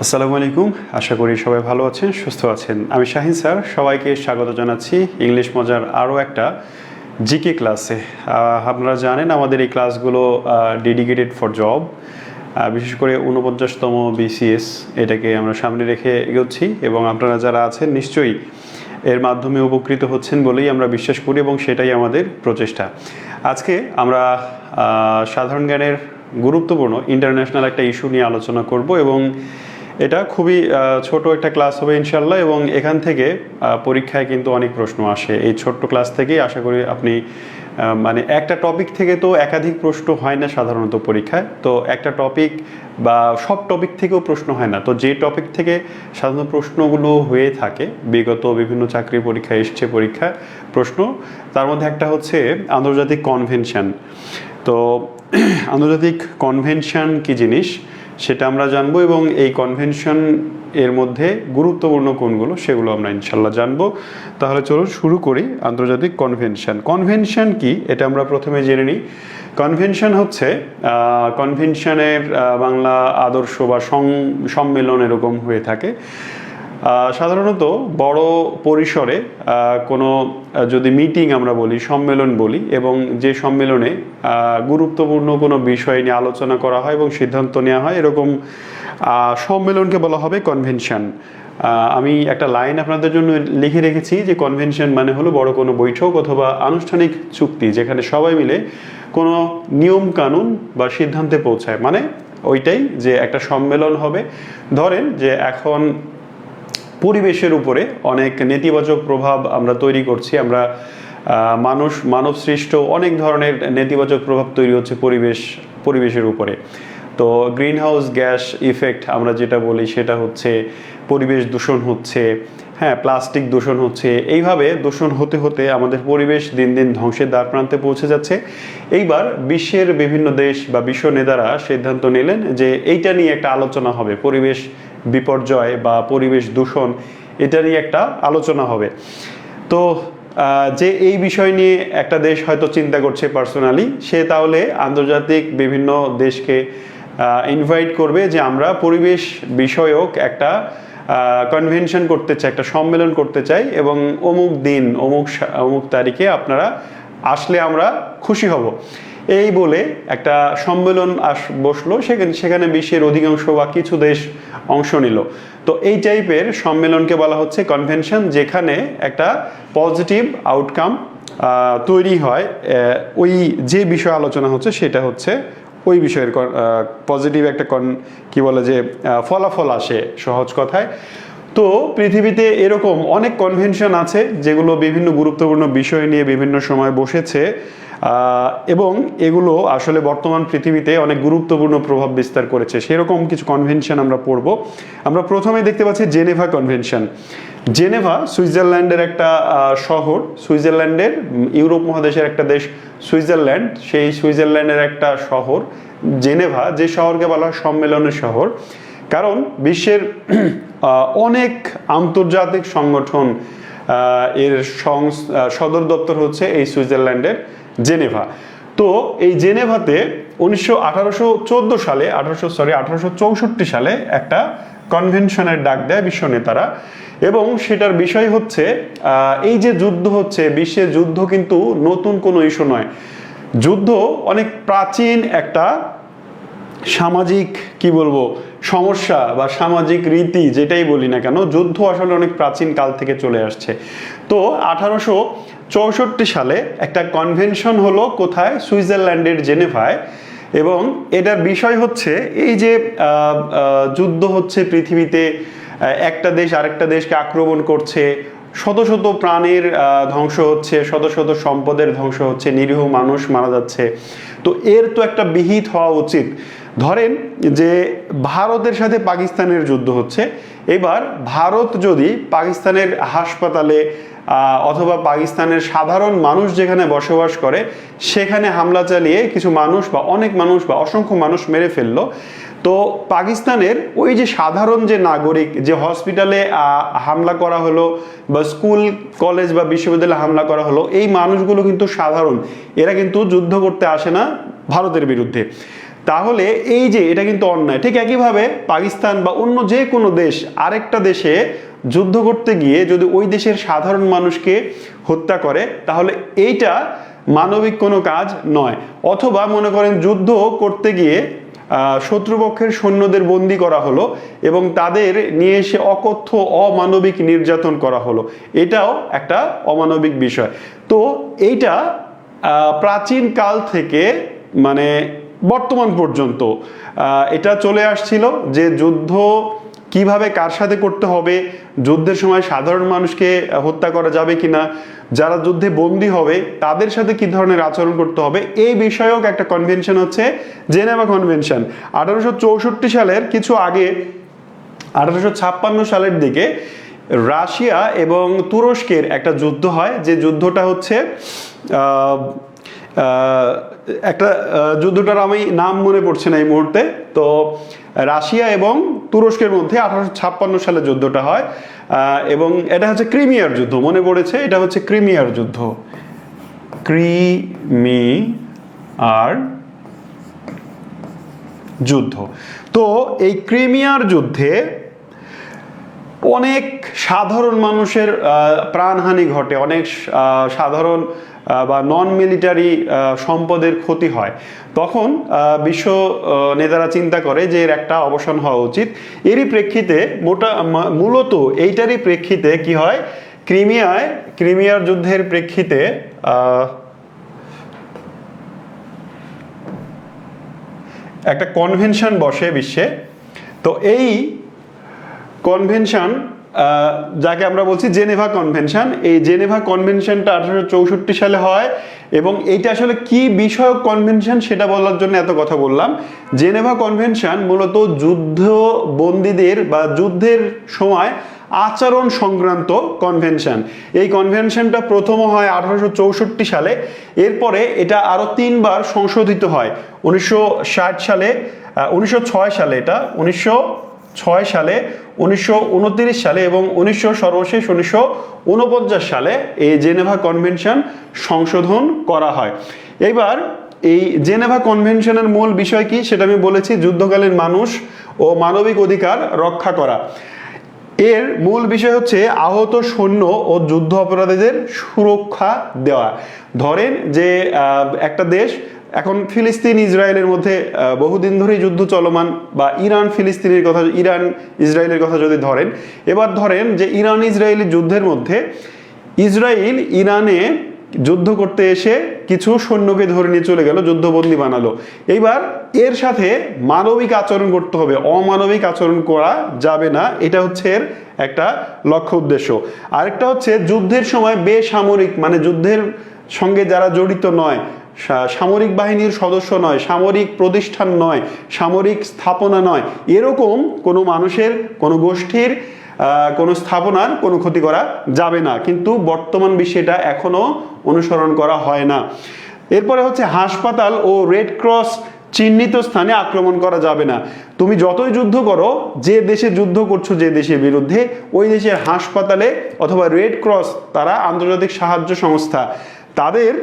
আসসালামু আলাইকুম। আশা করি সবাই ভালো আছেন, সুস্থ আছেন। আমি শাহিন স্যার, সবাইকে স্বাগত জানাচ্ছি ইংলিশ মজার আরও একটা জিকে ক্লাসে। আপনারা জানেন আমাদের এই ক্লাসগুলো ডেডিকেটেড ফর জব, বিশেষ করে 49তম বিসিএস এটাকে আমরা সামনে রেখে এগোচ্ছি এবং আপনারা যারা আছেন নিশ্চয়ই এর মাধ্যমে উপকৃত হচ্ছেন বলেই আমরা বিশ্বাস করি এবং সেটাই আমাদের প্রচেষ্টা। আজকে আমরা সাধারণ জ্ঞানের গুরুত্বপূর্ণ ইন্টারন্যাশনাল একটা ইস্যু নিয়ে আলোচনা করব এবং এটা খুবই ছোট একটা ক্লাস হবে ইনশাল্লাহ, এবং এখান থেকে পরীক্ষায় কিন্তু অনেক প্রশ্ন আসে। এই ছোট্ট ক্লাস থেকেই আশা করি আপনি মানে একটা টপিক থেকে তো একাধিক প্রশ্ন হয় না সাধারণত পরীক্ষায়, তো একটা টপিক বা সব টপিক থেকেও প্রশ্ন হয় না। তো যে টপিক থেকে সাধারণত প্রশ্নগুলো হয়ে থাকে, বিগত বিভিন্ন চাকরি পরীক্ষায় এসছে পরীক্ষায় প্রশ্ন, তার মধ্যে একটা হচ্ছে আন্তর্জাতিক কনভেনশন। তো আন্তর্জাতিক কনভেনশন কী জিনিস সেটা আমরা জানবো এবং এই কনভেনশন এর মধ্যে গুরুত্বপূর্ণ কোনগুলো সেগুলো আমরা ইনশাল্লাহ জানবো। তাহলে চলুন শুরু করি। আন্তর্জাতিক কনভেনশন, কনভেনশন কি এটা আমরা প্রথমে জেনে নিই। কনভেনশন হচ্ছে কনভেনশনের বাংলা আদর্শ বা সম্মেলন এরকম হয়ে থাকে। সাধারণত বড় পরিসরে কোনো যদি মিটিং আমরা বলি, সম্মেলন বলি, এবং যে সম্মেলনে গুরুত্বপূর্ণ কোনো বিষয় নিয়ে আলোচনা করা হয় এবং সিদ্ধান্ত নেওয়া হয়, এরকম সম্মেলনকে বলা হবে কনভেনশন। আমি একটা লাইন আপনাদের জন্য লিখে রেখেছি যে কনভেনশন মানে হলো বড় কোনো বৈঠক অথবা আনুষ্ঠানিক চুক্তি যেখানে সবাই মিলে কোনো নিয়ম কানুন বা সিদ্ধান্তে পৌঁছায়, মানে ওইটাই যে একটা সম্মেলন হবে। ধরেন যে এখন পরিবেশের উপরে অনেক নেতিবাচক প্রভাব আমরা তৈরি করছি, আমরা মানব সৃষ্ট অনেক ধরনের নেতিবাচক প্রভাব তৈরি হচ্ছে পরিবেশের উপরে। তো গ্রিন হাউস গ্যাস ইফেক্ট আমরা যেটা বলি সেটা হচ্ছে পরিবেশ দূষণ হচ্ছে, হ্যাঁ, প্লাস্টিক দূষণ হচ্ছে। এইভাবে দূষণ হতে হতে আমাদের পরিবেশ দিন দিন ধ্বংসের দ্বার প্রান্তে পৌঁছে যাচ্ছে। এইবার বিশ্বের বিভিন্ন দেশ বা বিশ্ব নেতারা সিদ্ধান্ত নিলেন যে এইটা নিয়ে একটা আলোচনা হবে, পরিবেশ বিপর্যয় বা পরিবেশ দূষণ, এটা নিয়ে একটা আলোচনা হবে। তো যে এই বিষয় নিয়ে একটা দেশ হয়তো চিন্তা করছে পার্সোনালি, সে তাহলে আন্তর্জাতিক বিভিন্ন দেশকে ইনভাইট করবে যে আমরা পরিবেশ বিষয়ক একটা কনভেনশন করতে চাই, একটা সম্মেলন করতে চাই, এবং অমুক দিন অমুক তারিখে আপনারা আসলে আমরা খুশি হব। এই বলে একটা সম্মেলন বসলো, সেখানে বিশ্বের অধিকাংশ বা কিছু দেশ অংশ নিল। তো এই টাইপের সম্মেলনকে বলা হচ্ছে কনভেনশন, যেখানে একটা পজিটিভ আউটকাম তৈরি হয়। ওই যে বিষয় আলোচনা হচ্ছে সেটা হচ্ছে ওই বিষয়ের পজিটিভ একটা কি বলে যে ফলাফল আসে সহজ কথায়। তো পৃথিবীতে এরকম অনেক কনভেনশন আছে যেগুলো বিভিন্ন গুরুত্বপূর্ণ বিষয় নিয়ে বিভিন্ন সময় বসেছে, এবং এগুলো আসলে বর্তমান পৃথিবীতে অনেক গুরুত্বপূর্ণ প্রভাব বিস্তার করেছে। সেরকম কিছু কনভেনশন আমরা পড়ব। আমরা প্রথমে দেখতে পাচ্ছি জেনেভা কনভেনশন। জেনেভা সুইজারল্যান্ডের একটা শহর, সুইজারল্যান্ডের ইউরোপ মহাদেশের একটা দেশ সুইজারল্যান্ড, সেই সুইজারল্যান্ডের একটা শহর জেনেভা, যে শহরকে বলা হয় সম্মেলনের শহর। কারণ বিশ্বের অনেক আন্তর্জাতিক সংগঠন এর সদর দপ্তর হচ্ছে এই সুইজারল্যান্ডের জেনেভা। তো এই জেনেভাতে 1864 সালে একটা কনভেনশনের ডাক দেয় বিশ্ব নেতারা, এবং সেটার বিষয় হচ্ছে এই যে যুদ্ধ হচ্ছে, বিশ্বের যুদ্ধ কিন্তু নতুন কোনো ইস্যু নয়। যুদ্ধ অনেক প্রাচীন একটা সামাজিক কি বলবো সমস্যা বা সামাজিক রীতি, যেটাই বলি না কেন, যুদ্ধ আসলে অনেক প্রাচীন কাল থেকে চলে আসছে। তো 1864 সালে একটা কনভেনশন হলো কোথায়? সুইজারল্যান্ডের জেনেভায়। এবং এটার বিষয় হচ্ছে এই যে যুদ্ধ হচ্ছে পৃথিবীতে, একটা দেশ আরেকটা দেশকে আক্রমণ করছে, শত শত প্রাণের ধ্বংস হচ্ছে, শত শত সম্পদের ধ্বংস হচ্ছে, নিরীহ মানুষ মারা যাচ্ছে। তো এর তো একটা বিহিত হওয়া উচিত। ধরেন যে ভারতের সাথে পাকিস্তানের যুদ্ধ হচ্ছে, এবার ভারত যদি পাকিস্তানের হাসপাতালে অথবা পাকিস্তানের সাধারণ মানুষ যেখানে বসবাস করে সেখানে হামলা চালিয়ে কিছু মানুষ বা অনেক মানুষ বা অসংখ্য মানুষ মেরে ফেললো, তো পাকিস্তানের ওই যে সাধারণ যে নাগরিক, যে হসপিটালে হামলা করা হলো বা স্কুল কলেজ বা বিশ্ববিদ্যালয়ে হামলা করা হলো, এই মানুষগুলো কিন্তু সাধারণ, এরা কিন্তু যুদ্ধ করতে আসে না ভারতের বিরুদ্ধে। তাহলে এই যে এটা কিন্তু অন্যায়। ঠিক একইভাবে পাকিস্তান বা অন্য যে কোনো দেশ আরেকটা দেশে যুদ্ধ করতে গিয়ে যদি ওই দেশের সাধারণ মানুষকে হত্যা করে তাহলে এইটা মানবিক কোনো কাজ নয়। অথবা মনে করেন যুদ্ধ করতে গিয়ে শত্রুপক্ষের সৈন্যদের বন্দী করা হলো এবং তাদের নিয়ে এসে অকথ্য অমানবিক নির্যাতন করা হলো, এটাও একটা অমানবিক বিষয়। তো এইটা প্রাচীন কাল থেকে মানে বর্তমান পর্যন্ত এটা চলে আসছিল যে যুদ্ধ কিভাবে কার সাথে করতে হবে, যুদ্ধের সময় সাধারণ মানুষকে হত্যা করা যাবে কিনা, যারা যুদ্ধে বন্দী হবে তাদের সাথে কি ধরনের আচরণ করতে হবে, এই বিষয়ক একটা কনভেনশন হচ্ছে জেনেভা কনভেনশন। 1864 সালের কিছু আগে 1856 সালের দিকে রাশিয়া এবং তুরস্কের একটা যুদ্ধ হয়, যে যুদ্ধটা হচ্ছে একটা যুদ্ধটার আমি নাম মনে পড়ছে না এই মুহূর্তে। তো রাশিয়া এবং তুরস্কের মধ্যে 1856 সালে যুদ্ধটা হয় এবং এটা হচ্ছে ক্রিমিয়ার যুদ্ধ, মনে পড়েছে, এটা হচ্ছে ক্রিমিয়ার যুদ্ধ, ক্রিমিয়ার যুদ্ধ। তো এই ক্রিমিয়ার যুদ্ধে অনেক সাধারণ মানুষের প্রাণহানি ঘটে, অনেক সাধারণ বা নন মিলিটারি সম্পদের ক্ষতি হয়। তখন বিশ্ব নেতারা চিন্তা করে যে এর একটা অবসান হওয়া উচিত। এরই প্রেক্ষিতে মূলত এইটারই প্রেক্ষিতে কি হয়, ক্রিমিয়ার যুদ্ধের প্রেক্ষিতে একটা কনভেনশন বসে বিশ্বে। তো এই কনভেনশন যাকে আমরা বলছি জেনেভা কনভেনশন, এই জেনেভা কনভেনশনটা 1864 সালে হয় এবং এইটা আসলে কি বিষয়ক কনভেনশন সেটা বলার জন্য এত কথা বললাম। জেনেভা কনভেনশন মূলত যুদ্ধ বন্দীদের বা যুদ্ধের সময় আচরণ সংক্রান্ত কনভেনশন। এই কনভেনশনটা প্রথম হয় 1864 সালে, এরপরে এটা আরো 3 বার সংশোধিত হয় 1960 সালে, 1906 সালে, এটা 1906 সালে, 1929 সালে এবং সর্বশেষ 1949 সালে এই জেনেভা কনভেনশন সংশোধন করা হয়। এবার এই জেনেভা কনভেনশনের মূল বিষয় কি সেটা আমি বলেছি, যুদ্ধকালীন মানুষ ও মানবিক অধিকার রক্ষা করা। এর মূল বিষয় হচ্ছে আহত সৈন্য ও যুদ্ধ অপরাধীদের সুরক্ষা দেওয়া। ধরেন যে একটা দেশ, এখন ফিলিস্তিন ইসরায়েলের মধ্যে বহুদিন ধরেই যুদ্ধ চলমান, বা ইরান ইসরায়েলের কথা যদি ধরেন, এবার ধরেন যে ইরান ইসরায়েলি যুদ্ধের মধ্যে ইসরায়েল ইরানে যুদ্ধ করতে এসে কিছু সৈন্যকে ধরে নিয়ে চলে গেল, যুদ্ধবন্দী বানালো। এইবার এর সাথে মানবিক আচরণ করতে হবে, অমানবিক আচরণ করা যাবে না, এটা হচ্ছে এর একটা লক্ষ্য উদ্দেশ্য। আরেকটা হচ্ছে যুদ্ধের সময় বেসামরিক, মানে যুদ্ধের সঙ্গে যারা জড়িত নয়, সামরিক বাহিনীর সদস্য নয়, সামরিক প্রতিষ্ঠান নয়, সামরিক স্থাপনা নয়, এরকম কোনো মানুষের, কোনো গোষ্ঠীর, কোনো স্থাপনার কোনো ক্ষতি করা যাবে না, কিন্তু বর্তমান বিশ্বে এটা এখনো অনুসরণ করা হয় না। এরপরে হচ্ছে হাসপাতাল ও রেড ক্রস চিহ্নিত স্থানে আক্রমণ করা যাবে না। তুমি যতই যুদ্ধ করো, যে দেশে যুদ্ধ করছো, যে দেশের বিরুদ্ধে, ওই দেশের হাসপাতালে অথবা রেড ক্রস, তারা আন্তর্জাতিক সাহায্য সংস্থা, তাদের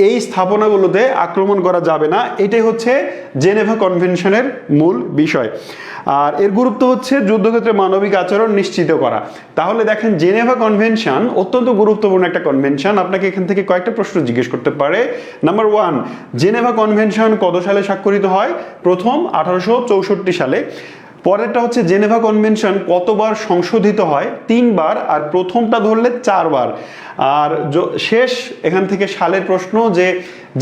এই স্থাপনাগুলোতে আক্রমণ করা যাবে না। এটাই হচ্ছে জেনেভা কনভেনশনের মূল বিষয়। আর এর গুরুত্ব হচ্ছে যুদ্ধক্ষেত্রে মানবিক আচরণ নিশ্চিত করা। তাহলে দেখেন জেনেভা কনভেনশন অত্যন্ত গুরুত্বপূর্ণ একটা কনভেনশন। আপনাকে এখান থেকে কয়েকটা প্রশ্ন জিজ্ঞেস করতে পারে। নাম্বার 1, জেনেভা কনভেনশন কত সালে স্বাক্ষরিত হয়? প্রথম 1864 সালে। পরেরটা হচ্ছে জেনেভা কনভেনশন কতবার সংশোধিত হয়? 3 বার, আর প্রথমটা ধরলে 4 বার। আর শেষ এখান থেকে সালের প্রশ্ন, যে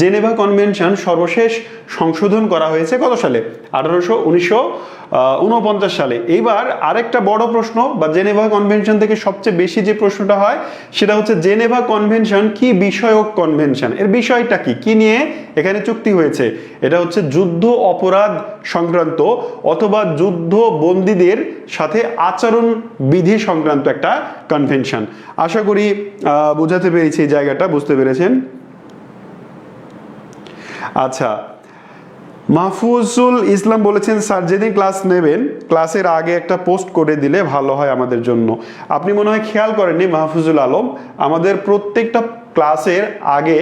জেনেভা কনভেনশন সর্বশেষ সংশোধন করা হয়েছে কত সালে? 1949 সালে। এইবার আরেকটা বড় প্রশ্ন, বা জেনেভা কনভেনশন থেকে সবচেয়ে বেশি যে প্রশ্নটা হয় সেটা হচ্ছে জেনেভা কনভেনশন কি বিষয়ক কনভেনশন, এর বিষয়টা কি, কি নিয়ে এখানে চুক্তি হয়েছে? এটা হচ্ছে যুদ্ধ অপরাধ সংক্রান্ত অথবা যুদ্ধ বন্দীদের সাথে আচরণ বিধি সংক্রান্ত একটা কনভেনশন। আশা করি বুঝাতে পেরেছি, এই জায়গাটা বুঝতে পেরেছেন। আচ্ছা, মাহফুজুল ইসলাম বলেছেন স্যার যেদিন ক্লাস নেবেন ক্লাসের আগে একটা পোস্ট করে দিলে ভালো হয় আমাদের জন্য। আপনি মনে হয় খেয়াল করেননি মাহফুজুল আলম, আমাদের প্রত্যেকটা ক্লাসের আগে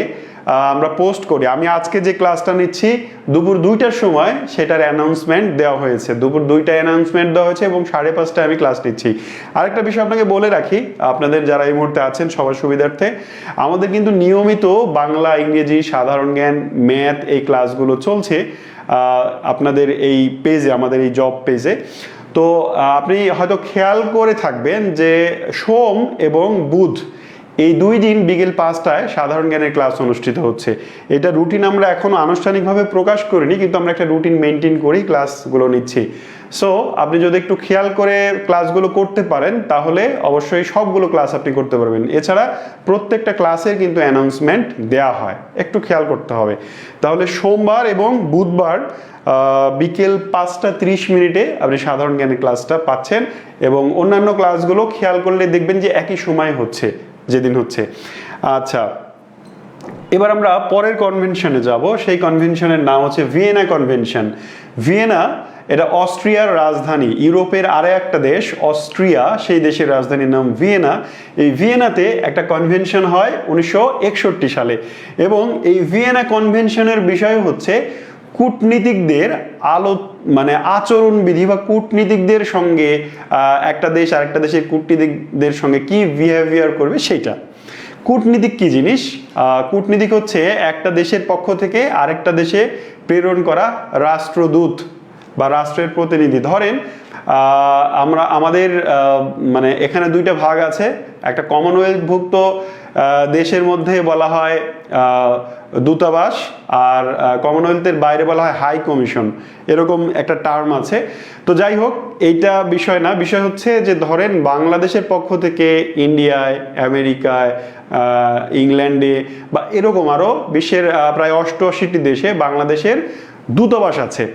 আমরা পোস্ট করি। আমি আজকে যে ক্লাসটা নিচ্ছি দুপুর 2টার সময় সেটার অ্যানাউন্সমেন্ট দেওয়া হয়েছে, দুপুর 2টায় অ্যানাউন্সমেন্ট দেওয়া হয়েছে এবং 5:30টায় আমি ক্লাস নিচ্ছি। আরেকটা বিষয় আপনাকে বলে রাখি, আপনাদের যারা এই মুহূর্তে আছেন সবার সুবিধার্থে, আমাদের কিন্তু নিয়মিত বাংলা, ইংরেজি, সাধারণ জ্ঞান, ম্যাথ এই ক্লাসগুলো চলছে আপনাদের এই পেজে, আমাদের এই জব পেজে। তো আপনি হয়তো খেয়াল করে থাকবেন যে সোম এবং বুধ এই 2 দিন বিকেল 5টায় সাধারণ জ্ঞানের ক্লাস অনুষ্ঠিত হচ্ছে। এটা রুটিন আমরা এখনো আনুষ্ঠানিকভাবে প্রকাশ করিনি, কিন্তু আমরা একটা রুটিন মেনটেন করেই ক্লাসগুলো নিচ্ছি। সো আপনি যদি একটু খেয়াল করে ক্লাসগুলো করতে পারেন তাহলে অবশ্যই সবগুলো ক্লাস আপনি করতে পারবেন। এছাড়া প্রত্যেকটা ক্লাসের কিন্তু অ্যানাউন্সমেন্ট দেওয়া হয়, একটু খেয়াল করতে হবে। তাহলে সোমবার এবং বুধবার বিকেল 5:30 আপনি সাধারণ জ্ঞানের ক্লাসটা পাচ্ছেন, এবং অন্যান্য ক্লাসগুলো খেয়াল করলে দেখবেন যে একই সময় হচ্ছে যেদিন হচ্ছে। আচ্ছা, এবার আমরা পরের কনভেনশনে যাব। সেই কনভেনশনের নাম হচ্ছে ভিয়েনা কনভেনশন। ভিয়েনা এটা অস্ট্রিয়ার রাজধানী, ইউরোপের আরো একটা দেশ অস্ট্রিয়া, সেই দেশের রাজধানীর নাম ভিয়েনা। এই ভিয়েনাতে একটা কনভেনশন হয় 1961 সালে, এবং এই ভিয়েনা কনভেনশনের বিষয় হচ্ছে কূটনীতিকদের মানে আচরণবিধি বা কূটনীতিকদের সঙ্গে একটা দেশ আরেকটা দেশের কূটনীতিকদের সঙ্গে কি বিহেভিয়ার করবে সেইটা। কূটনীতিক কি জিনিস? কূটনীতিক হচ্ছে একটা দেশের পক্ষ থেকে আরেকটা দেশে প্রেরণ করা রাষ্ট্রদূত বা রাষ্ট্রের প্রতিনিধি। ধরেন আমাদের মানে এখানে 2টা ভাগ আছে, একটা কমনওয়েলথভুক্ত দেশের মধ্যে বলা হয় দূতাবাস, আর কমনওয়েলথের বাইরে বলা হয় হাই কমিশন, এরকম একটা টার্ম আছে। তো যাই হোক, এইটা বিষয় না, বিষয় হচ্ছে যে ধরেন বাংলাদেশের পক্ষ থেকে ইন্ডিয়ায়, আমেরিকায়, ইংল্যান্ডে বা এরকম আরও বিশ্বের প্রায় 88টি দেশে বাংলাদেশের দূতাবাস আছে।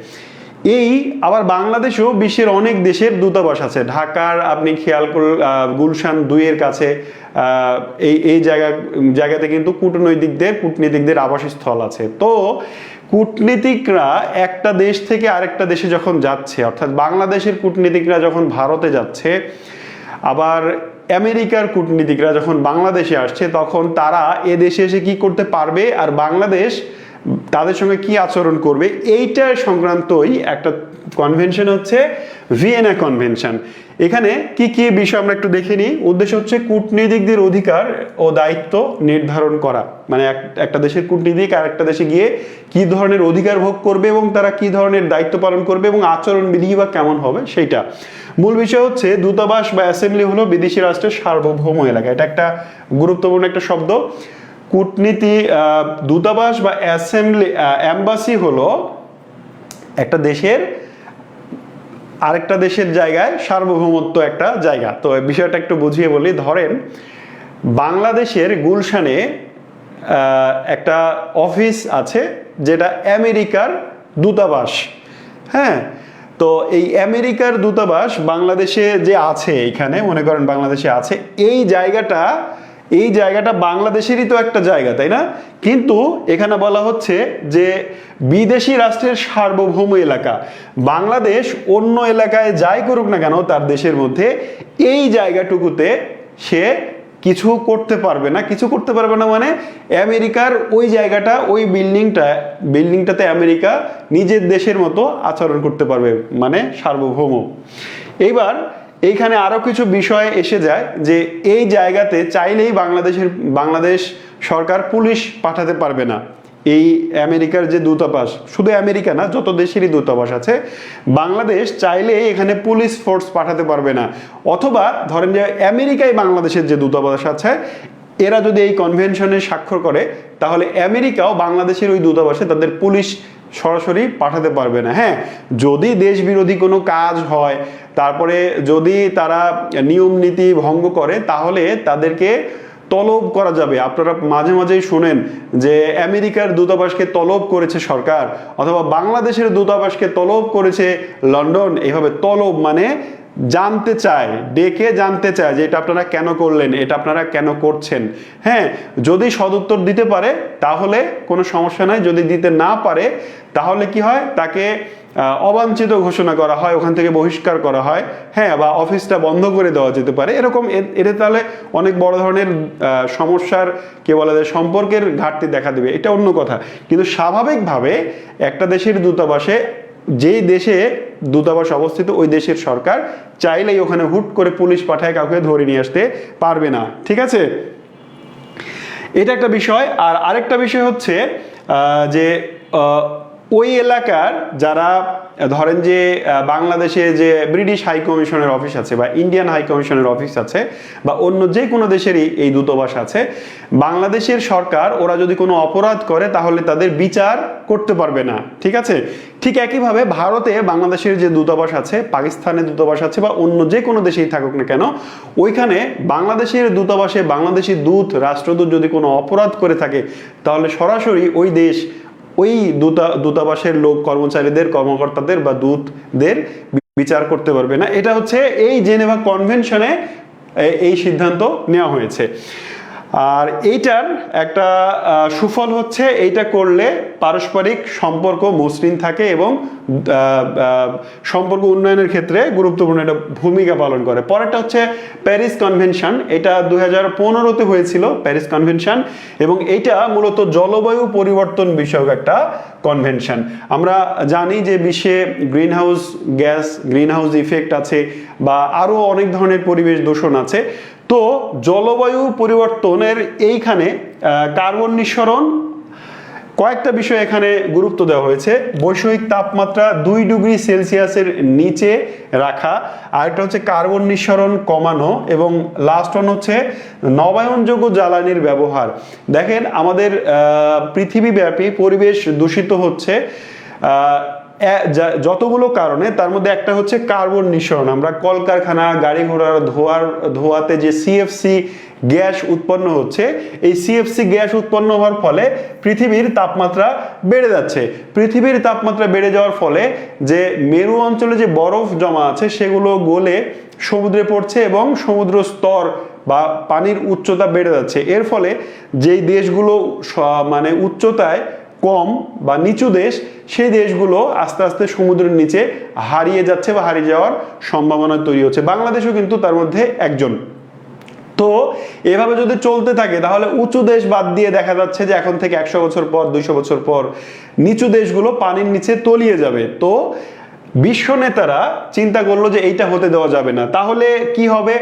এই আবার বাংলাদেশেও বিশ্বের অনেক দেশের দূতাবাস আছে। ঢাকার আপনি খেয়াল করুন গুলশান 2-এর কাছে এই জায়গাতে কিন্তু কূটনীতিকদের আবাসস্থল আছে। তো কূটনীতিকরা একটা দেশ থেকে আরেকটা দেশে যখন যাচ্ছে, অর্থাৎ বাংলাদেশের কূটনীতিকরা যখন ভারতে যাচ্ছে, আবার আমেরিকার কূটনীতিকরা যখন বাংলাদেশে আসছে, তখন তারা এ দেশে এসে কি করতে পারবে আর বাংলাদেশ তাদের সঙ্গে কি আচরণ করবে, এইটার সংক্রান্তই একটা কনভেনশন হচ্ছে ভিয়েনা কনভেনশন। এখানে কি কি বিষয় আমরা একটু দেখে নিই। উদ্দেশ্য হচ্ছে কূটনীতিকদের অধিকার ও দায়িত্ব নির্ধারণ করা, মানে একটা দেশের কূটনীতিক আর একটা দেশে গিয়ে কি ধরনের অধিকার ভোগ করবে এবং তারা কি ধরনের দায়িত্ব পালন করবে এবং আচরণবিধি বা কেমন হবে সেইটা। মূল বিষয় হচ্ছে দূতাবাস বা অ্যাসেম্বলি হলো বিদেশি রাষ্ট্রের সার্বভৌম এলাকা। এটা একটা গুরুত্বপূর্ণ একটা শব্দ। দূতাবাস বা অ্যাম্বাসি হলো একটা দেশের আরেকটা দেশের জায়গায় সার্বভৌমত্ব একটা জায়গা। তো বিষয়টা একটু বুঝিয়ে বলি। ধরেন বাংলাদেশের গুলশানে একটা অফিস আছে যেটা আমেরিকার দূতাবাস। হ্যাঁ, তো এই আমেরিকার দূতাবাস বাংলাদেশে যে আছে, এইখানে মনে করেন বাংলাদেশে আছে, এই জায়গাটা বাংলাদেশেরই তো একটা জায়গা, তাই না? কিন্তু এখানে বলা হচ্ছে যে বিদেশি রাষ্ট্রের সার্বভৌম এলাকা, বাংলাদেশ অন্য এলাকায় যাই করুক না কেন তার দেশের মধ্যে, এই জায়গাটুকুতে সে কিছু করতে পারবে না। কিছু করতে পারবে না মানে আমেরিকার ওই জায়গাটা, ওই বিল্ডিংটাতে আমেরিকা নিজের দেশের মতো আচরণ করতে পারবে, মানে সার্বভৌম। এইবার এইখানে আরো কিছু বিষয় এসে যায় যে এই জায়গাতে চাইলেই বাংলাদেশ সরকার পুলিশ পাঠাতে পারবে না। এই আমেরিকার যে দূতাবাস, শুধু আমেরিকা না, যত দেশেরই দূতাবাস আছে, বাংলাদেশ চাইলে এখানে পুলিশ ফোর্স পাঠাতে পারবে না। অথবা ধরেন যে আমেরিকায় বাংলাদেশের যে দূতাবাস আছে, এরা যদি এই কনভেনশনে স্বাক্ষর করে, তাহলে আমেরিকাও বাংলাদেশের ওই দূতাবাসে তাদের পুলিশ সরাসরি পাঠাতে পারবে না। হ্যাঁ, যদি দেশ বিরোধী কোনো কাজ হয়, তারপরে যদি তারা নিয়ম নীতি ভঙ্গ করে, তাহলে তাদেরকে তলব করা যাবে। আপনারা মাঝে মাঝেই শোনেন যে আমেরিকার দূতাবাসকে তলব করেছে সরকার, অথবা বাংলাদেশের দূতাবাসকে তলব করেছে লন্ডন। এইভাবে তলব মানে জানতে চায়, ডেকে জানতে চায় যে এটা আপনারা কেন করলেন, এটা আপনারা কেন করছেন। হ্যাঁ, যদি সদুত্তর দিতে পারে তাহলে কোনো সমস্যা নাই, যদি দিতে না পারে তাহলে কি হয়, তাকে অবাঞ্ছিত ঘোষণা করা হয়, ওখান থেকে বহিষ্কার করা হয়, হ্যাঁ, বা অফিসটা বন্ধ করে দেওয়া যেতে পারে, এরকম এর তাহলে অনেক বড় ধরনের সমস্যার কে বলা যায় সম্পর্কের ঘাটতি দেখা দেবে, এটা অন্য কথা। কিন্তু স্বাভাবিকভাবে একটা দেশের দূতাবাসে, যেই দেশে দূতাবাস অবস্থিত ওই দেশের সরকার চাইলেই ওখানে হুট করে পুলিশ পাঠায় কাউকে ধরে নিয়ে আসতে পারবে না, ঠিক আছে? এটা একটা বিষয়। আর আরেকটা বিষয় হচ্ছে যে ওই এলাকার যারা ধরেন যে বাংলাদেশে যে ব্রিটিশ হাই কমিশনের অফিস আছে বা ইন্ডিয়ান হাই কমিশনের অফিস আছে বা অন্য যে কোনো দেশেরই এই দূতাবাস আছে, বাংলাদেশের সরকার ওরা যদি কোনো অপরাধ করে তাহলে তাদের বিচার করতে পারবে না, ঠিক আছে? ঠিক একইভাবে ভারতে বাংলাদেশের যে দূতাবাস আছে, পাকিস্তানের দূতাবাস আছে বা অন্য যে কোনো দেশেই থাকুক না কেন, ওইখানে বাংলাদেশের দূতাবাসে বাংলাদেশি দূত, রাষ্ট্রদূত যদি কোনো অপরাধ করে থাকে তাহলে সরাসরি ওই দেশ ওই দূতাবাসের লোক, কর্মচারীদের, কর্মকর্তাদের বা দূতদের বিচার করতে পারবে না। এটা হচ্ছে এই জেনেভা কনভেনশনে এই সিদ্ধান্ত নেওয়া হয়েছে। আর এইটার একটা সুফল হচ্ছে এইটা করলে পারস্পরিক সম্পর্ক মসৃণ থাকে এবং সম্পর্ক উন্নয়নের ক্ষেত্রে গুরুত্বপূর্ণ একটা ভূমিকা পালন করে। পরেরটা হচ্ছে প্যারিস কনভেনশন। এটা 2015-তে হয়েছিল প্যারিস কনভেনশন, এবং এইটা মূলত জলবায়ু পরিবর্তন বিষয়ক একটা কনভেনশন। আমরা জানি যে বিশ্বে গ্রিনহাউস গ্যাস, গ্রিনহাউস ইফেক্ট আছে বা আরও অনেক ধরনের পরিবেশ দূষণ আছে। তো জলবায়ু পরিবর্তনের এইখানে কার্বন নিঃসরণ, কয়েকটা বিষয় এখানে গুরুত্ব দেওয়া হয়েছে। বৈশ্বিক তাপমাত্রা 2 ডিগ্রি সেলসিয়াসের নিচে রাখা, আরেকটা হচ্ছে কার্বন নিঃসরণ কমানো, এবং লাস্ট ওয়ান হচ্ছে নবায়নযোগ্য জ্বালানির ব্যবহার। দেখেন আমাদের পৃথিবীব্যাপী পরিবেশ দূষিত হচ্ছে যতগুলো কারণে, তার মধ্যে একটা হচ্ছে কার্বন নিঃসরণ। আমরা কলকারখানা, গাড়ি ঘোড়ার ধোয়াতে যে সিএফসি গ্যাস উৎপন্ন হচ্ছে, এই সিএফসি গ্যাস উৎপন্ন হওয়ার ফলে পৃথিবীর তাপমাত্রা বেড়ে যাচ্ছে। পৃথিবীর তাপমাত্রা বেড়ে যাওয়ার ফলে যে মেরু অঞ্চলে যে বরফ জমা আছে সেগুলো গলে সমুদ্রে পড়ছে এবং সমুদ্র স্তর বা পানির উচ্চতা বেড়ে যাচ্ছে। এর ফলে যেই দেশগুলো মানে উচ্চতায় কম বা নিচু দেশ, সেই দেশগুলো আস্তে আস্তে সমুদ্রের নিচে হারিয়ে যাচ্ছে বা হারিয়ে যাওয়ার সম্ভাবনা তৈরি হচ্ছে। বাংলাদেশও কিন্তু তার মধ্যে একজন। তো এভাবে যদি চলতে থাকে তাহলে উঁচু দেশ বাদ দিয়ে দেখা যাচ্ছে যে এখন থেকে 100 বছর পর, 200 বছর পর নিচু দেশগুলো পানির নিচে তলিয়ে যাবে। তো বিশ্ব নেতারা চিন্তা করলো যে এইটা হতে দেওয়া যাবে না। তাহলে কি হবে?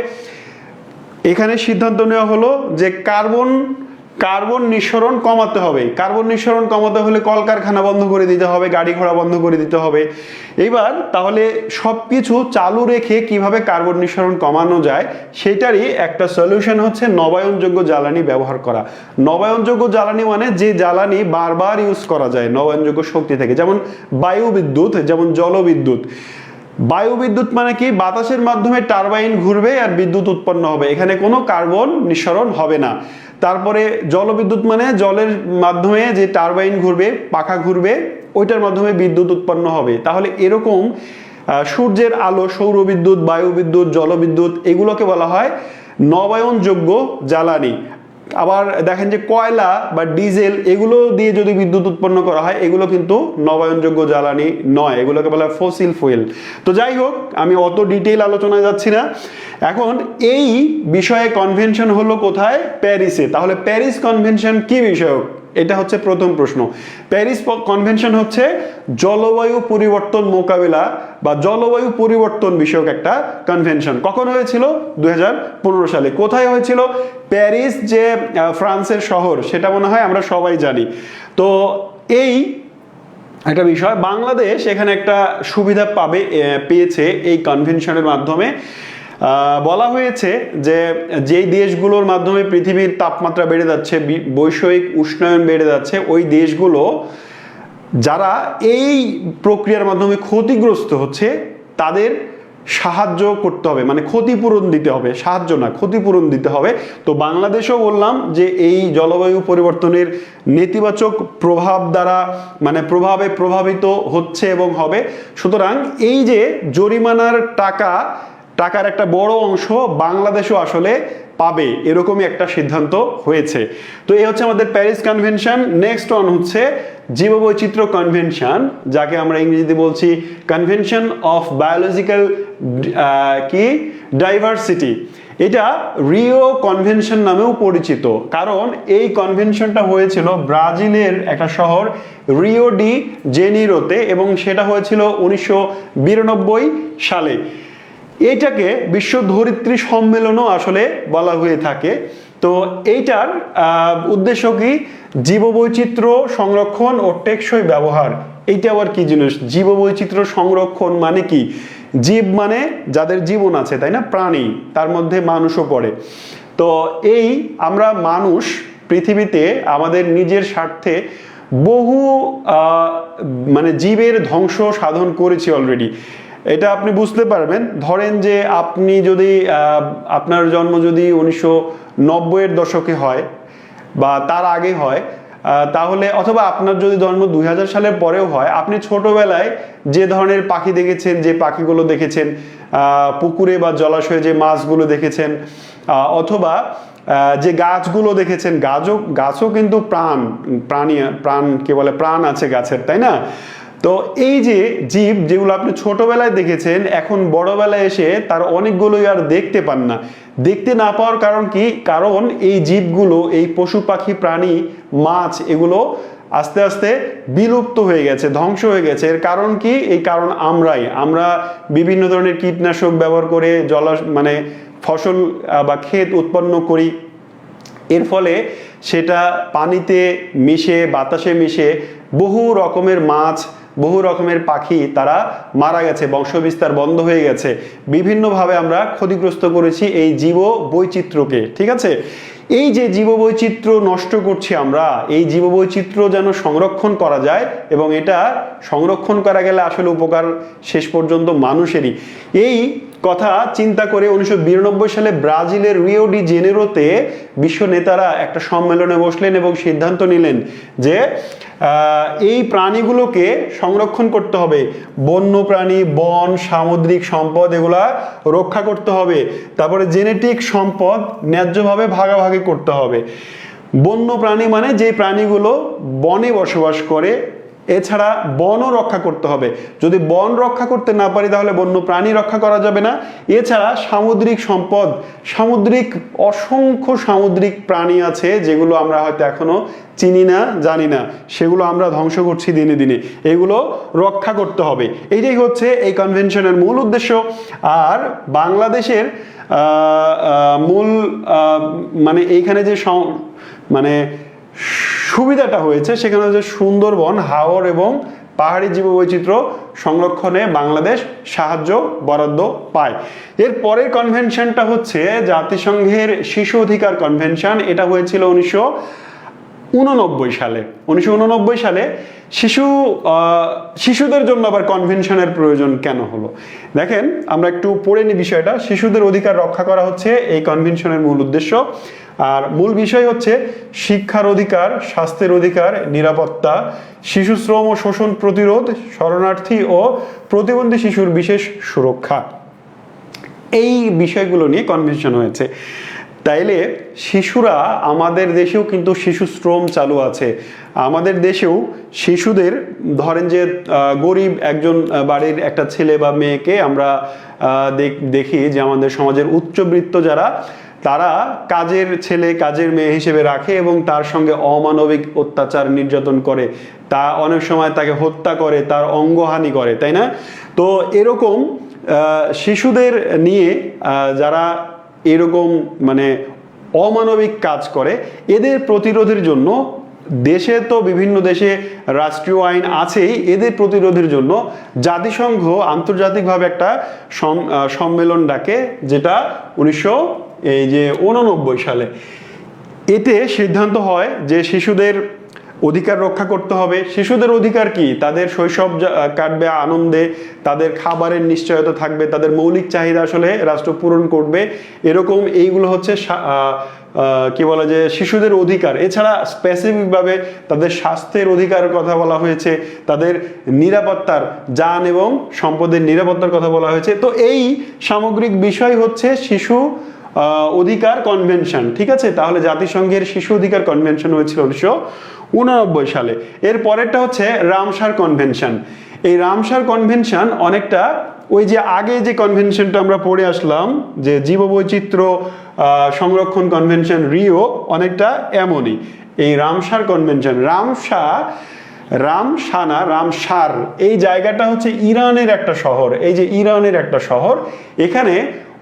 এখানে সিদ্ধান্ত নেওয়া হলো যে কার্বন নিঃসরণ কমাতে হবে। কার্বন নিঃসরণ কমাতে হলে কলকারখানা বন্ধ করে দিতে হবে, গাড়ি ঘোড়া বন্ধ করে দিতে হবে। এবার তাহলে সবকিছু চালু রেখে কিভাবে কার্বন নিঃসরণ কমানো যায় সেটারই একটা সলিউশন হচ্ছে নবায়নযোগ্য জ্বালানি ব্যবহার করা। নবায়নযোগ্য জ্বালানি মানে যে জ্বালানি বারবার ইউজ করা যায় নবায়নযোগ্য শক্তি থেকে, যেমন বায়ু বিদ্যুৎ, যেমন জলবিদ্যুৎ। বায়ু বিদ্যুৎ মানে কি? বাতাসের মাধ্যমে টারবাইন ঘুরবে আর বিদ্যুৎ উৎপন্ন হবে, এখানে কোনো কার্বন নিঃসরণ হবে না। তারপরে জলবিদ্যুৎ মানে জলের মাধ্যমে যে টারবাইন ঘুরবে, পাখা ঘুরবে, ওইটার মাধ্যমে বিদ্যুৎ উৎপন্ন হবে। তাহলে এরকম সূর্যের আলো, সৌরবিদ্যুৎ, বায়ু বিদ্যুৎ, জলবিদ্যুৎ, এগুলোকে বলা হয় নবায়নযোগ্য জ্বালানি। আবার দেখেন যে কয়লা বা ডিজেল, এগুলো দিয়ে যদি বিদ্যুৎ উৎপন্ন করা হয়, এগুলো কিন্তু নবায়নযোগ্য জ্বালানি নয়, এগুলোকে বলা হয় ফসিল ফুয়েল। তো যাই হোক, আমি অত ডিটেইল আলোচনায় যাচ্ছি না। এখন এই বিষয়ে কনভেনশন হলো কোথায়? প্যারিসে। তাহলে প্যারিস কনভেনশন কি বিষয়ক? এটা হচ্ছে প্রথম প্রশ্ন। প্যারিস কনভেনশন হচ্ছে জলবায়ু পরিবর্তন মোকাবিলা বা জলবায়ু পরিবর্তন বিষয়ক একটা কনভেনশন। কখন হয়েছিল? 2015 সালে। কোথায় হয়েছিল? প্যারিস যে ফ্রান্সের শহর, সেটা মনে হয় আমরা সবাই জানি। তো এই একটা বিষয়, বাংলাদেশ এখানে একটা সুবিধা পেয়েছে এই কনভেনশনের মাধ্যমে। বলা হয়েছে যে যেই দেশগুলোর মাধ্যমে পৃথিবীর তাপমাত্রা বেড়ে যাচ্ছে, বৈশ্বিক উষ্ণায়ন বেড়ে যাচ্ছে, ওই দেশগুলো যারা এই প্রক্রিয়ার মাধ্যমে ক্ষতিগ্রস্ত হচ্ছে তাদের সাহায্য করতে হবে, মানে ক্ষতিপূরণ দিতে হবে, সাহায্য না, ক্ষতিপূরণ দিতে হবে। তো বাংলাদেশও বললাম যে এই জলবায়ু পরিবর্তনের নেতিবাচক প্রভাব দ্বারা, মানে প্রভাবে প্রভাবিত হচ্ছে এবং হবে। সুতরাং এই যে জরিমানার টাকার একটা বড় অংশ বাংলাদেশও আসলে পাবে, এরকমই একটা সিদ্ধান্ত হয়েছে। তো এই হচ্ছে আমাদের প্যারিস কনভেনশন। নেক্সট ওয়ান হচ্ছে জীববৈচিত্র্য কনভেনশন, যাকে আমরা ইংরেজিতে বলছি কনভেনশন অফ বায়োলজিক্যাল কি ডাইভার্সিটি। এটা রিও কনভেনশন নামেও পরিচিত, কারণ এই কনভেনশনটা হয়েছিল ব্রাজিলের একটা শহর রিও ডি জেনিরোতে, এবং সেটা হয়েছিল 1992 সালে। এইটাকে বিশ্ব ধরিত্রী সম্মেলনও আসলে বলা হয়ে থাকে। তো এইটার উদ্দেশ্য কি? জীববৈচিত্র্য সংরক্ষণ ও টেকসই ব্যবহার। এইটা আবার কি জিনিস? জীববৈচিত্র্য সংরক্ষণ মানে কি? জীব মানে যাদের জীবন আছে, তাই না, প্রাণী, তার মধ্যে মানুষও পড়ে। তো এই আমরা মানুষ পৃথিবীতে আমাদের নিজের স্বার্থে বহু মানে জীবের ধ্বংস সাধন করেছি অলরেডি। এটা আপনি বুঝতে পারবেন। ধরেন যে আপনি যদি আপনার জন্ম যদি 1990-এর দশকে হয় বা তার আগে হয়, তাহলে অথবা আপনার যদি জন্ম 2000 সালের পরেও হয়, আপনি ছোটবেলায় যে ধরনের পাখি দেখেছেন, যে পাখিগুলো দেখেছেন, পুকুরে বা জলাশয়ে যে মাছগুলো দেখেছেন, অথবা যে গাছগুলো দেখেছেন, গাছও কিন্তু প্রাণ কি বলে, প্রাণ আছে গাছের, তাই না? তো এই যে জীব যেগুলো আপনি ছোটবেলায় দেখেছেন, এখন বড়বেলায় এসে তার অনেকগুলোই আর দেখতে পান না। দেখতে না পাওয়ার কারণ কি? কারণ এই জীবগুলো, এই পশু পাখি প্রাণী মাছ, এগুলো আস্তে আস্তে বিলুপ্ত হয়ে গেছে, ধ্বংস হয়ে গেছে। এর কারণ কি? এই কারণ আমরা বিভিন্ন ধরনের কীটনাশক ব্যবহার করে মানে ফসল বা ক্ষেত উৎপন্ন করি। এর ফলে সেটা পানিতে মিশে, বাতাসে মিশে বহু রকমের মাছ, বহু রকমের পাখি তারা মারা গেছে, বংশবিস্তার বন্ধ হয়ে গেছে। বিভিন্নভাবে আমরা ক্ষতিগ্রস্ত করেছি এই জীব বৈচিত্র্যকে, ঠিক আছে? এই যে জীববৈচিত্র্য নষ্ট করছি আমরা, এই জীববৈচিত্র্য যেন সংরক্ষণ করা যায়, এবং এটা সংরক্ষণ করা গেলে আসলে উপকার শেষ পর্যন্ত মানুষেরই। এই কথা চিন্তা করে 1992 সালে ব্রাজিলের রিও ডি জেনেরোতে বিশ্ব নেতারা একটা সম্মেলনে বসলেন এবং সিদ্ধান্ত নিলেন যে এই প্রাণীগুলোকে সংরক্ষণ করতে হবে। বন্য প্রাণী, বন, সামুদ্রিক সম্পদ এগুলা রক্ষা করতে হবে। তারপরে জেনেটিক সম্পদ ন্যায্যভাবে ভাগাভাগি করতে হবে। বন্য প্রাণী মানে যে প্রাণীগুলো বনে বসবাস করে, এছাড়া বনও রক্ষা করতে হবে। যদি বন রক্ষা করতে না পারি তাহলে বন্য প্রাণী রক্ষা করা যাবে না। এছাড়া সামুদ্রিক সম্পদ, অসংখ্য সামুদ্রিক প্রাণী আছে যেগুলো আমরা হয়তো এখনো চিনি না, জানি না, সেগুলো আমরা ধ্বংস করছি দিনে দিনে, এগুলো রক্ষা করতে হবে। এইটাই হচ্ছে এই কনভেনশনের মূল উদ্দেশ্য। আর বাংলাদেশের মূল মানে এইখানে যে মানে সুবিধাটা হয়েছে, সেখানে হচ্ছে সুন্দরবন, হাওর এবং পাহাড়ি জীববৈচিত্র্য সংরক্ষণে বাংলাদেশ সাহায্য বরাদ্দ পায়। এর পরের কনভেনশনটা হচ্ছে জাতিসংঘের শিশু অধিকার কনভেনশন। এটা হয়েছিল 1989 সালে। 1989 সালে শিশুদের জন্য আবার কনভেনশনের প্রয়োজন কেন হলো? দেখেন, আমরা একটু পড়ে নিই বিষয়টা। শিশুদের অধিকার রক্ষা করা হচ্ছে এই কনভেনশনের মূল উদ্দেশ্য। আর মূল বিষয় হচ্ছে শিক্ষার অধিকার, স্বাস্থ্যের অধিকার, নিরাপত্তা, শিশু শ্রম ও শোষণ প্রতিরোধ, শরণার্থী ও প্রতিবন্ধী শিশুর বিশেষ সুরক্ষা। এই বিষয়গুলো নিয়ে কনভেনশন হয়েছে। তাইলে শিশুরা, আমাদের দেশেও কিন্তু শিশু শ্রম চালু আছে। আমাদের দেশেও শিশুদের, ধরেন যে গরিব একজন বাড়ির একটা ছেলে বা মেয়েকে আমরা দেখি যে আমাদের সমাজের উচ্চবিত্ত যারা, তারা কাজের ছেলে কাজের মেয়ে হিসেবে রাখে এবং তার সঙ্গে অমানবিক অত্যাচার নির্যাতন করে, তা অনেক সময় তাকে হত্যা করে, তার অঙ্গহানি করে, তাই না? তো এরকম শিশুদের নিয়ে যারা এরকম মানে অমানবিক কাজ করে, এদের প্রতিরোধের জন্য দেশে তো বিভিন্ন দেশে রাষ্ট্রীয় আইন আছেই, এদের প্রতিরোধের জন্য জাতিসংঘ আন্তর্জাতিকভাবে একটা সম্মেলন ডাকে, যেটা 1989 সালে। এতে সিদ্ধান্ত হয় যে শিশুদের অধিকার রক্ষা করতে হবে। শিশুদের অধিকার কি? তাদের শৈশব কাটবে আনন্দে, তাদের খাবারের নিশ্চয়তা থাকবে, তাদের মৌলিক চাহিদা আসলে রাষ্ট্র পূরণ করবে, এরকম এইগুলো হচ্ছে কি বলে যে শিশুদের অধিকার। এছাড়া স্পেসিফিকভাবে তাদের স্বাস্থ্যের অধিকারের কথা বলা হয়েছে, তাদের নিরাপত্তার, যান এবং সম্পদের নিরাপত্তার কথা বলা হয়েছে। তো এই সামগ্রিক বিষয় হচ্ছে শিশু অধিকার কনভেনশন, ঠিক আছে? তাহলে জাতিসংঘের শিশু অধিকার কনভেনশন হয়েছিল 1989 সালে। এর পরেরটা হচ্ছে রামসার কনভেনশন। এই রামসার কনভেনশন অনেকটা ওই যে আগে যে কনভেনশনটা আমরা পড়ে আসলাম, যে জীববৈচিত্র্য সংরক্ষণ কনভেনশন রিও, অনেকটা এমনই এই রামসার কনভেনশন। রামসার এই জায়গাটা হচ্ছে ইরানের একটা শহর। এই যে ইরানের একটা শহর, এখানে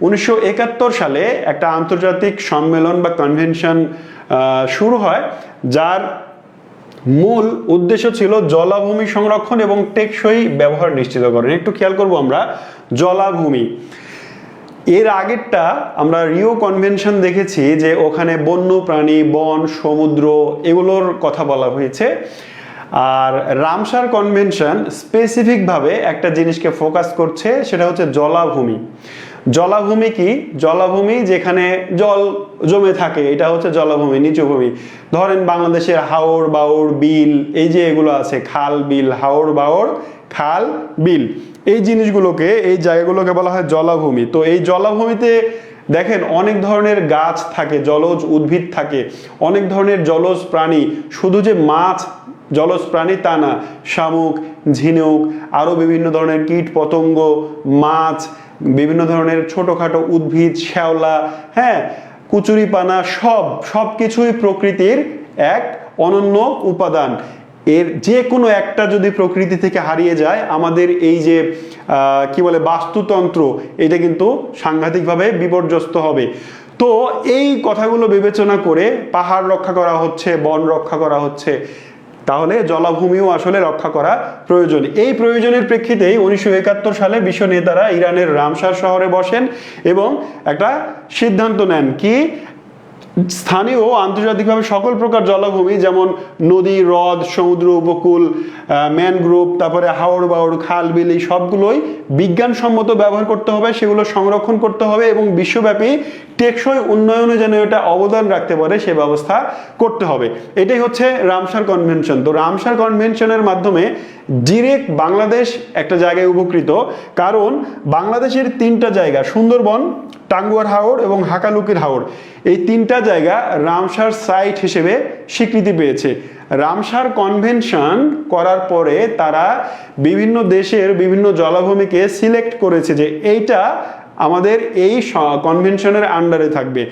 1971 সালে একটা আন্তর্জাতিক সম্মেলন বা কনভেনশন শুরু হয়, যার মূল উদ্দেশ্য ছিল জলাভূমি সংরক্ষণ এবং টেকসই ব্যবহার নিশ্চিতকরণ। একটু খেয়াল করব আমরা জলাভূমি। এর আগেরটা আমরা রিও কনভেনশন দেখেছি যে ওখানে বন্য প্রাণী, বন, সমুদ্র এগুলোর কথা বলা হয়েছে। আর রামসার কনভেনশন স্পেসিফিকভাবে একটা জিনিসকে ফোকাস করছে, সেটা হচ্ছে জলাভূমি। জলাভূমি কি? জলাভূমি যেখানে জল জমে থাকে, এটা হচ্ছে জলাভূমি, নিচু ভূমি। ধরেন বাংলাদেশের হাওর বাওর বিল, এই যে এগুলো আছে, খাল বিল, হাওর বাওর খাল বিল, এই জিনিসগুলোকে, এই জায়গাগুলোকে বলা হয় জলাভূমি। তো এই জলাভূমিতে দেখেন অনেক ধরনের গাছ থাকে, জলজ উদ্ভিদ থাকে, অনেক ধরনের জলজ প্রাণী। শুধু যে মাছ জলজ প্রাণী তা না, শামুক, ঝিনুক, আরও বিভিন্ন ধরনের কীট পতঙ্গ, মাছ, বিভিন্ন ধরনের ছোটোখাটো উদ্ভিদ, শ্যাওলা, হ্যাঁ, কুচুরিপানা, সব কিছুই প্রকৃতির এক অনন্য উপাদান। এর যে কোনো একটা যদি প্রকৃতি থেকে হারিয়ে যায়, আমাদের এই যে কি বলে বাস্তুতন্ত্র, এটা কিন্তু সাংঘাতিকভাবে বিপর্যস্ত হবে। তো এই কথাগুলো বিবেচনা করে পাহাড় রক্ষা করা হচ্ছে, বন রক্ষা করা হচ্ছে, তাহলে জলাভূমিও আসলে রক্ষা করা প্রয়োজন। এই প্রয়োজনের প্রেক্ষিতেই 1971 সালে বিশ্ব নেতারা ইরানের রামসার শহরে বসেন এবং একটা সিদ্ধান্ত নেন কি, স্থানীয় ও আন্তর্জাতিকভাবে সকল প্রকার জলাভূমি, যেমন নদী, হ্রদ, সমুদ্র উপকূল, ম্যানগ্রোভ, তারপরে হাওর বাওর, খাল বিল, এই সবগুলোই বিজ্ঞানসম্মত ব্যবহার করতে হবে, সেগুলো সংরক্ষণ করতে হবে এবং বিশ্বব্যাপী টেকসই উন্নয়নে যেন এটা অবদান রাখতে পারে সে ব্যবস্থা করতে হবে। এটাই হচ্ছে রামসার কনভেনশন। তো রামসার কনভেনশনের মাধ্যমে ডিরেক্ট বাংলাদেশ একটা জায়গায় উপকৃত, কারণ বাংলাদেশের 3টা জায়গা, সুন্দরবন, টাঙ্গুয়ার হাওর এবং হাকালুকির হাওর, এই 3টা জায়গা রামসার সাইট হিসেবে স্বীকৃতি পেয়েছে। রামসার কনভেনশন করার পরে তারা বিভিন্ন দেশের বিভিন্ন জলাভূমিকে সিলেক্ট করেছে যে এইটা আমাদের এই কনভেনশনের আন্ডারে থাকবে,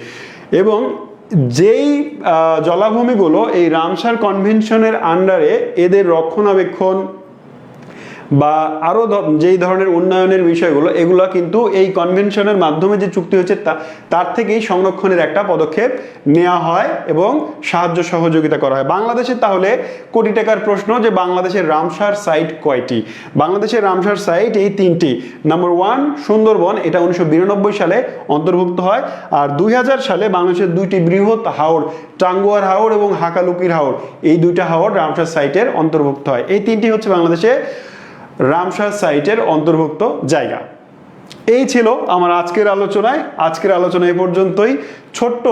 এবং যেই জলাভূমিগুলো এই রামসার কনভেনশনের আন্ডারে, এদের রক্ষণাবেক্ষণ বা আরও যেই ধরনের উন্নয়নের বিষয়গুলো, এগুলো কিন্তু এই কনভেনশনের মাধ্যমে যে চুক্তি হচ্ছে তার থেকেই সংরক্ষণের একটা পদক্ষেপ নেওয়া হয় এবং সাহায্য সহযোগিতা করা হয়। বাংলাদেশের তাহলে কোটি টাকার প্রশ্ন যে বাংলাদেশের রামসার সাইট কয়টি? বাংলাদেশের রামসার সাইট এই 3টি। নাম্বার 1 সুন্দরবন, এটা 1992 সালে অন্তর্ভুক্ত হয়। আর 2000 সালে বাংলাদেশের 2টি বৃহৎ হাওর, টাঙ্গুয়ার হাওর এবং হাকালুকির হাওর, এই 2টা হাওর রামসার সাইটের অন্তর্ভুক্ত হয়। এই 3টি হচ্ছে বাংলাদেশে রামসার সাইটের অন্তর্ভুক্ত জায়গা। এই ছিল আমার আজকের আলোচনায়। আজকের আলোচনা এ পর্যন্তই। ছোট্ট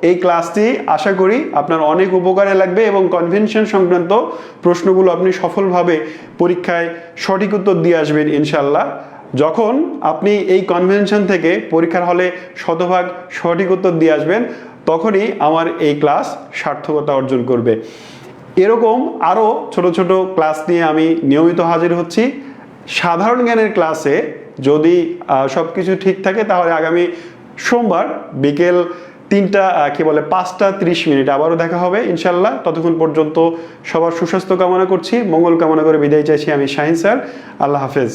এই ক্লাসটি আশা করি আপনার অনেক উপকারে লাগবে এবং কনভেনশন সংক্রান্ত প্রশ্নগুলো আপনি সফলভাবে পরীক্ষায় সঠিক উত্তর দিয়ে আসবেন ইনশাল্লাহ। যখন আপনি এই কনভেনশন থেকে পরীক্ষার হলে শতভাগ সঠিক উত্তর দিয়ে আসবেন, তখনই আমার এই ক্লাস সার্থকতা অর্জন করবে। এরকম আরও ছোট ছোট ক্লাস নিয়ে আমি নিয়মিত হাজির হচ্ছি। সাধারণ জ্ঞানের ক্লাসে যদি সব কিছু ঠিক থাকে, তাহলে আগামী সোমবার বিকেল 5:30 আবারও দেখা হবে ইনশাল্লাহ। ততক্ষণ পর্যন্ত সবার সুস্বাস্থ্য কামনা করছি, মঙ্গল কামনা করে বিদায় চাইছি আমি শাহিন স্যার। আল্লাহ হাফেজ।